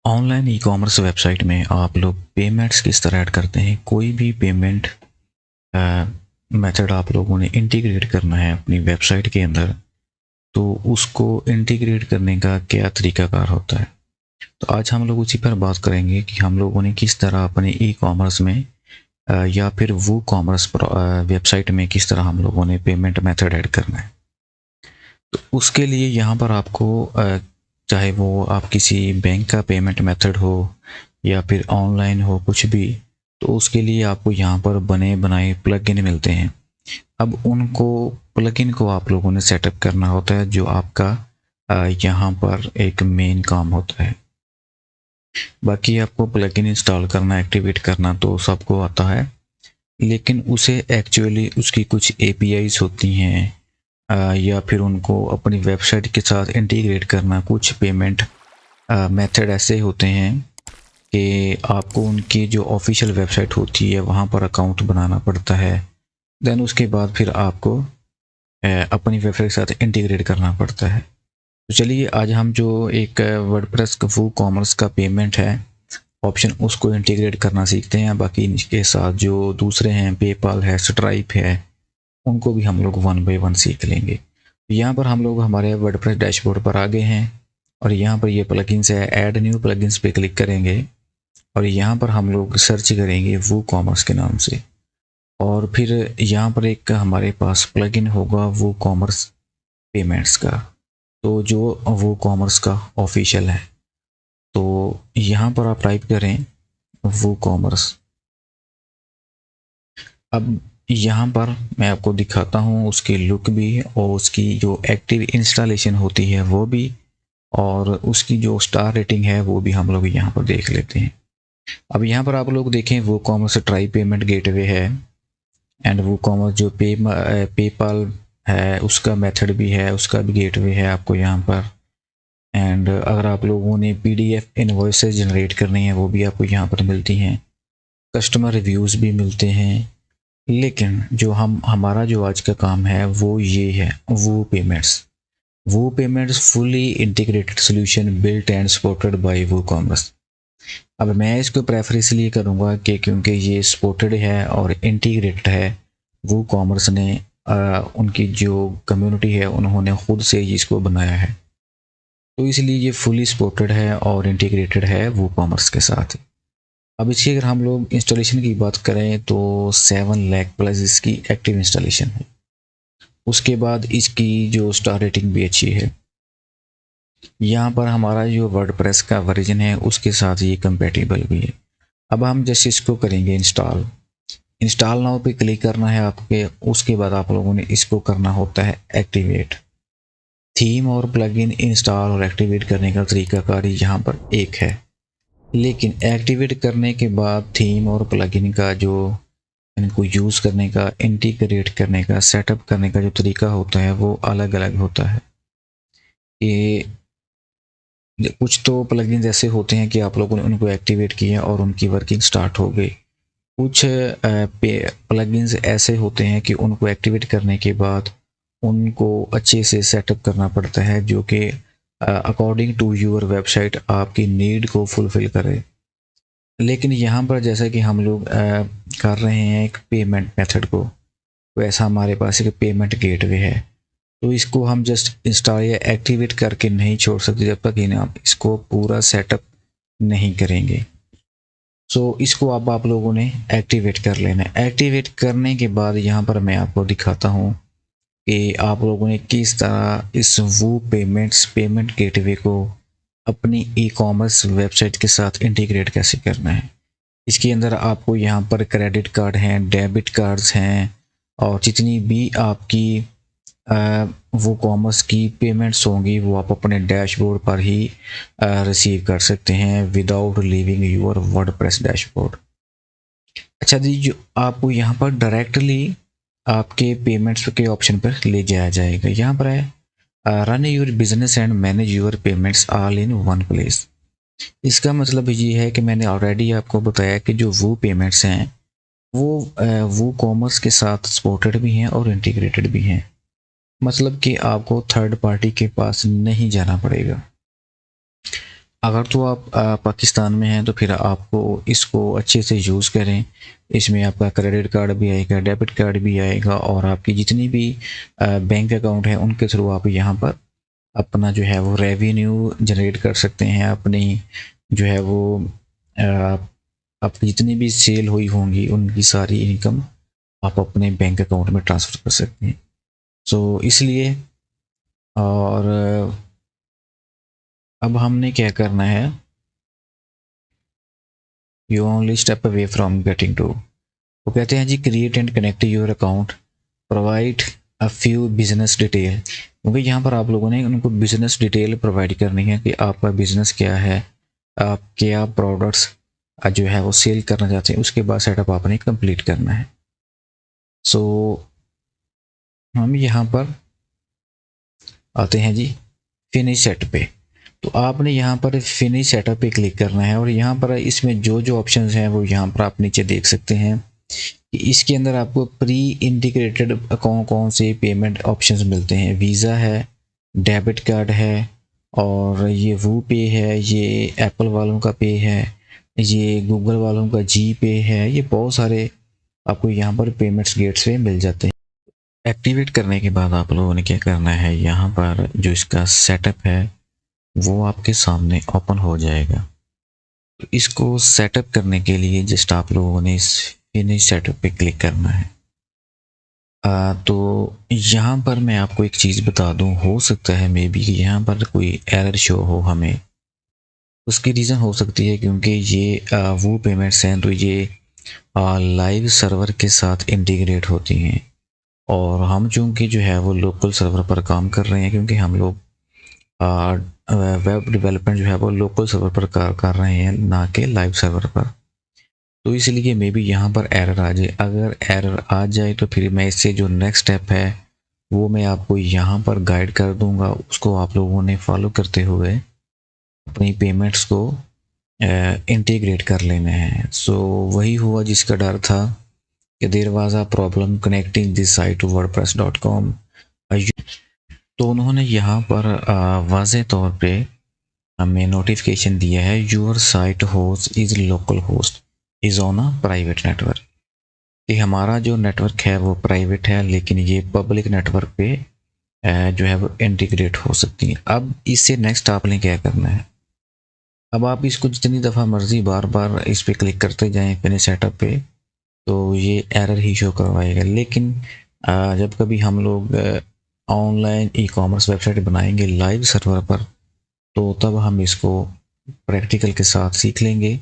Online e-commerce website में आप लोग पेमेंट्स किस तरह ऐड करते हैं। कोई भी पेमेंट मेथड आप लोगों ने इंटीग्रेट करना है अपनी वेबसाइट के अंदर, तो उसको इंटीग्रेट करने का क्या तरीकाकार होता है। तो आज हम लोग उसी पर बात करेंगे कि हम लोगों ने किस तरह अपने ई कॉमर्स में या फिर वो कॉमर्स वेबसाइट में किस तरह हम लोगों ने पेमेंट मेथड ऐड करना है। तो उसके लिए यहाँ पर आपको चाहे वो आप किसी बैंक का पेमेंट मेथड हो या फिर ऑनलाइन हो कुछ भी, तो उसके लिए आपको यहाँ पर बने बनाए प्लगइन मिलते हैं। अब उनको प्लगइन को आप लोगों ने सेटअप करना होता है, जो आपका यहाँ पर एक मेन काम होता है। बाकी आपको प्लगइन इंस्टॉल करना, एक्टिवेट करना तो सबको आता है, लेकिन उसे एक्चुअली उसकी कुछ एपीआईज होती हैं या फिर उनको अपनी वेबसाइट के साथ इंटीग्रेट करना। कुछ पेमेंट मेथड ऐसे होते हैं कि आपको उनकी जो ऑफिशियल वेबसाइट होती है वहाँ पर अकाउंट बनाना पड़ता है। देन उसके बाद फिर आपको अपनी वेबसाइट के साथ इंटीग्रेट करना पड़ता है। तो चलिए आज हम जो एक वर्डप्रेस वो कॉमर्स का पेमेंट है ऑप्शन, उसको इंटीग्रेट करना सीखते हैं। बाकी इसके साथ जो दूसरे हैं, पेपाल है, स्ट्राइप है, उनको भी हम लोग वन बाय वन सीख लेंगे। यहाँ पर हम लोग हमारे वर्डप्रेस डैशबोर्ड पर आ गए हैं और यहाँ पर ये प्लगइन्स है, ऐड न्यू प्लगइन्स पे क्लिक करेंगे और यहाँ पर हम लोग सर्च करेंगे वो कॉमर्स के नाम से। और फिर यहाँ पर एक हमारे पास प्लगइन होगा वो कॉमर्स पेमेंट्स का, तो जो वो कॉमर्स का ऑफिशियल है। तो यहाँ पर आप टाइप करें वो कॉमर्स। अब यहाँ पर मैं आपको दिखाता हूँ उसकी लुक भी और उसकी जो एक्टिव इंस्टॉलेशन होती है वो भी, और उसकी जो स्टार रेटिंग है वो भी हम लोग यहाँ पर देख लेते हैं। अब यहाँ पर आप लोग देखें वो कॉमर्स ट्राई पेमेंट गेटवे है एंड वो कॉमर्स जो पेपाल है उसका मेथड भी है, उसका भी गेटवे है आपको यहाँ पर। एंड अगर आप लोगों ने पीडीएफ इनवॉइसेस जनरेट करनी है वो भी आपको यहाँ पर मिलती हैं, कस्टमर रिव्यूज़ भी मिलते हैं। लेकिन जो हमारा जो आज का काम है वो ये है, वो payments fully integrated solution built and supported by वो कॉमर्स। अब मैं इसको प्रेफर इसलिए करूँगा कि क्योंकि ये सपोर्टेड है और इंटीग्रेटेड है। वो कॉमर्स ने उनकी जो कम्युनिटी है उन्होंने खुद से इसको बनाया है, तो इसलिए ये फुली सपोर्टेड है और इंटीग्रेटेड है वो कॉमर्स के साथ। अब इसकी अगर हम लोग इंस्टॉलेशन की बात करें तो 7 लाख प्लस इसकी एक्टिव इंस्टॉलेशन है। उसके बाद इसकी जो स्टार रेटिंग भी अच्छी है। यहाँ पर हमारा जो वर्डप्रेस का वर्जन है उसके साथ ये कंपेटिबल भी है। अब हम जैसे इसको करेंगे इंस्टॉल नाउ पे क्लिक करना है आपके। उसके बाद आप लोगों ने इसको करना होता है एक्टिवेट। थीम और प्लगइन इंस्टॉल और एक्टिवेट करने का तरीकाकार यहाँ पर एक है, लेकिन एक्टिवेट करने के बाद थीम और प्लगइन का जो इनको यूज़ करने का, इंटीग्रेट करने का, सेटअप करने का जो तरीका होता है वो अलग अलग होता है। ये कुछ तो प्लगइन्स ऐसे होते हैं कि आप लोगों ने उनको एक्टिवेट किया और उनकी वर्किंग स्टार्ट हो गई। कुछ प्लगइन्स ऐसे होते हैं कि उनको एक्टिवेट करने के बाद उनको अच्छे से सेटअप करना पड़ता है, जो कि अकॉर्डिंग टू योर वेबसाइट आपकी नीड को फुलफ़िल करे। लेकिन यहाँ पर जैसा कि हम लोग कर रहे हैं एक पेमेंट मेथड को, वैसा हमारे पास एक पेमेंट गेटवे है, तो इसको हम जस्ट इंस्टॉल या एक्टिवेट करके नहीं छोड़ सकते जब तक कि आप इसको पूरा सेटअप नहीं करेंगे। सो इसको अब आप लोगों ने एक्टिवेट कर लेना है। एक्टिवेट करने के बाद यहाँ पर मैं आपको दिखाता हूँ कि आप लोगों ने किस तरह इस वो पेमेंट गेटवे को अपनी ई कॉमर्स वेबसाइट के साथ इंटीग्रेट कैसे करना है। इसके अंदर आपको यहाँ पर क्रेडिट कार्ड हैं, डेबिट कार्ड्स हैं, और जितनी भी आपकी वो कॉमर्स की पेमेंट्स होंगी वो आप अपने डैशबोर्ड पर ही रिसीव कर सकते हैं without leaving your WordPress dashboard. अच्छा जी, जो आपको यहाँ पर डायरेक्टली आपके पेमेंट्स के ऑप्शन पर ले जाया जाएगा। यहाँ पर है run your business and manage your payments all in one place. इसका मतलब ये है कि मैंने ऑलरेडी आपको बताया कि जो वो पेमेंट्स हैं वो कॉमर्स के साथ सपोर्टेड भी हैं और इंटीग्रेटेड भी हैं। मतलब कि आपको थर्ड पार्टी के पास नहीं जाना पड़ेगा। अगर तो आप पाकिस्तान में हैं तो फिर आपको इसको अच्छे से यूज़ करें। इसमें आपका क्रेडिट कार्ड भी आएगा, डेबिट कार्ड भी आएगा और आपकी जितनी भी बैंक अकाउंट है उनके थ्रू आप यहाँ पर अपना जो है वो रेवेन्यू जनरेट कर सकते हैं। अपनी जो है वो अ, आपकी जितनी भी सेल हुई होंगी उनकी सारी इनकम आप अपने बैंक अकाउंट में ट्रांसफ़र कर सकते हैं। सो इसलिए और अब हमने क्या करना है, you only step away from getting to. वो कहते हैं जी create and connect your account, provide a few business detail, क्योंकि यहाँ पर आप लोगों ने उनको बिजनेस डिटेल प्रोवाइड करनी है कि आपका बिजनेस क्या है, आप क्या प्रोडक्ट्स जो है वो सेल करना चाहते हैं, उसके बाद सेटअप आपने कंप्लीट करना है। सो हम यहाँ पर आते हैं जी फिनिश सेटअप पे। तो आपने यहाँ पर फिनिश सेटअप पे क्लिक करना है और यहाँ पर इसमें जो जो ऑप्शंस हैं वो यहाँ पर आप नीचे देख सकते हैं कि इसके अंदर आपको प्री इंटीग्रेटेड कौन कौन से पेमेंट ऑप्शंस मिलते हैं। वीज़ा है, डेबिट कार्ड है और ये वो पे है, ये एप्पल वालों का पे है, ये गूगल वालों का जी पे है, ये बहुत सारे आपको यहाँ पर पेमेंट्स गेट्स पे मिल जाते हैं। एक्टिवेट करने के बाद आप लोगों ने क्या करना है, यहाँ पर जो इसका सेटअप है वो आपके सामने ओपन हो जाएगा। तो इसको सेटअप करने के लिए जस्ट आप लोगों ने इस फिनिश सेटअप पे क्लिक करना है। तो यहाँ पर मैं आपको एक चीज़ बता दूँ, हो सकता है मे बी यहाँ पर कोई एरर शो हो हमें। उसकी रीज़न हो सकती है क्योंकि ये वो पेमेंट्स हैं तो ये लाइव सर्वर के साथ इंटीग्रेट होती हैं और हम चूँकि जो है वो लोकल सर्वर पर काम कर रहे हैं, क्योंकि हम लोग वेब डेवलपमेंट जो है वो लोकल सर्वर पर कर रहे हैं, ना कि लाइव सर्वर पर। तो इसलिए मे बी यहाँ पर एरर आ जाए। अगर एरर आ जाए तो फिर मैं इससे जो नेक्स्ट स्टेप है वो मैं आपको यहाँ पर गाइड कर दूँगा, उसको आप लोगों ने फॉलो करते हुए अपनी पेमेंट्स को इंटीग्रेट कर लेना है। सो वही हुआ जिसका डर था कि there was a problem connecting this site to wordpress.com। तो उन्होंने यहाँ पर वाज़े तौर पे हमें नोटिफिकेशन दिया है, your site host is local host is on a private network, कि हमारा जो नेटवर्क है वो प्राइवेट है लेकिन ये पब्लिक नेटवर्क पे जो है वो इंटीग्रेट हो सकती है। अब इससे नेक्स्ट आपने क्या करना है, अब आप इसको जितनी दफ़ा मर्ज़ी बार बार इस पर क्लिक करते जाएं फिनिश सेटअप पे, तो ये एरर ही शो करवाएगा। लेकिन जब कभी हम लोग ऑनलाइन ई कॉमर्स वेबसाइट बनाएंगे लाइव सर्वर पर, तो तब हम इसको प्रैक्टिकल के साथ सीख लेंगे।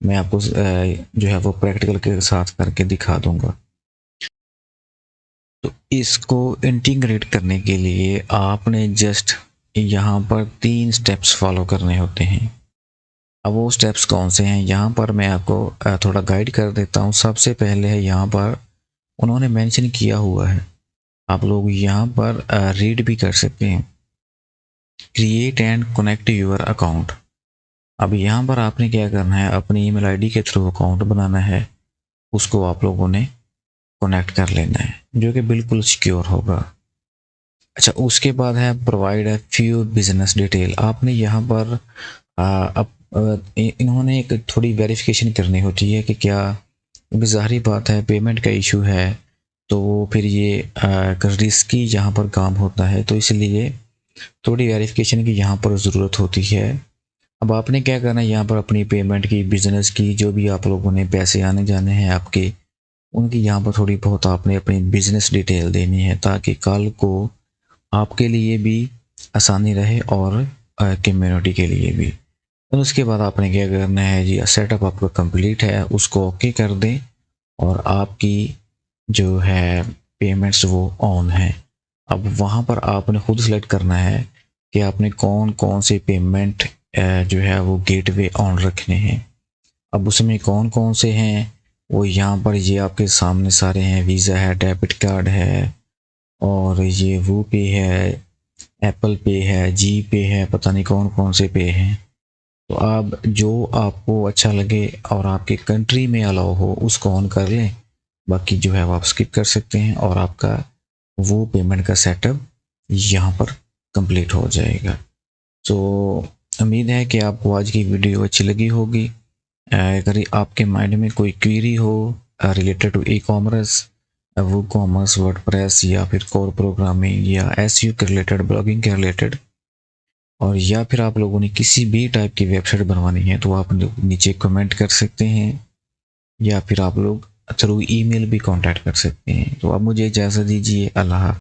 मैं आपको जो है वो प्रैक्टिकल के साथ करके दिखा दूंगा। तो इसको इंटीग्रेट करने के लिए आपने जस्ट यहाँ पर 3 स्टेप्स फॉलो करने होते हैं। अब वो स्टेप्स कौन से हैं, यहाँ पर मैं आपको थोड़ा गाइड कर देता हूँ। सबसे पहले है यहाँ पर उन्होंने मेंशन किया हुआ है, आप लोग यहाँ पर रीड भी कर सकते हैं, create and connect your account. अब यहाँ पर आपने क्या करना है, अपनी ईमेल आईडी के थ्रू अकाउंट बनाना है, उसको आप लोगों ने कनेक्ट कर लेना है जो कि बिल्कुल सिक्योर होगा। अच्छा, उसके बाद है provide a few business detail. आपने यहाँ पर इन्होंने एक थोड़ी वेरिफिकेशन करनी होती है कि क्या, क्योंकि ज़ाहिर बात है पेमेंट का इशू है तो फिर ये रिस्की यहाँ पर काम होता है, तो इसलिए थोड़ी वेरिफिकेशन की यहाँ पर ज़रूरत होती है। अब आपने क्या करना है, यहाँ पर अपनी पेमेंट की, बिजनेस की, जो भी आप लोगों ने पैसे आने जाने हैं आपके, उनकी यहाँ पर थोड़ी बहुत आपने अपनी बिजनेस डिटेल देनी है ताकि कल को आपके लिए भी आसानी रहे और कम्युनिटी के लिए भी। और उसके बाद आपने क्या करना है जी, सेटअप आपका कंप्लीट है, उसको ओके कर दें और आपकी जो है पेमेंट्स वो ऑन है। अब वहाँ पर आपने खुद सेलेक्ट करना है कि आपने कौन कौन से पेमेंट जो है वो गेटवे ऑन रखने हैं। अब उसमें कौन कौन से हैं वो यहाँ पर ये आपके सामने सारे हैं। वीज़ा है, डेबिट कार्ड है और ये वो पे है, एप्पल पे है, जी पे है, पता नहीं कौन कौन से पे हैं। तो आप जो आपको अच्छा लगे और आपके कंट्री में अलाउ हो उसको ऑन कर लें, बाकी जो है वो आप स्किप कर सकते हैं और आपका वो पेमेंट का सेटअप यहाँ पर कंप्लीट हो जाएगा। तो उम्मीद है कि आपको आज की वीडियो अच्छी लगी होगी। अगर आपके माइंड में कोई क्वेरी हो रिलेटेड टू ई कॉमर्स, वो कॉमर्स, वर्डप्रेस या फिर कोर प्रोग्रामिंग या एसईओ के रिलेटेड, ब्लॉगिंग के रिलेटेड, और या फिर आप लोगों ने किसी भी टाइप की वेबसाइट बनवानी है तो आप नीचे कमेंट कर सकते हैं, या फिर आप लोग थ्रू ईमेल भी कांटेक्ट कर सकते हैं। तो आप मुझे इजाज़त दीजिए। अल्लाह।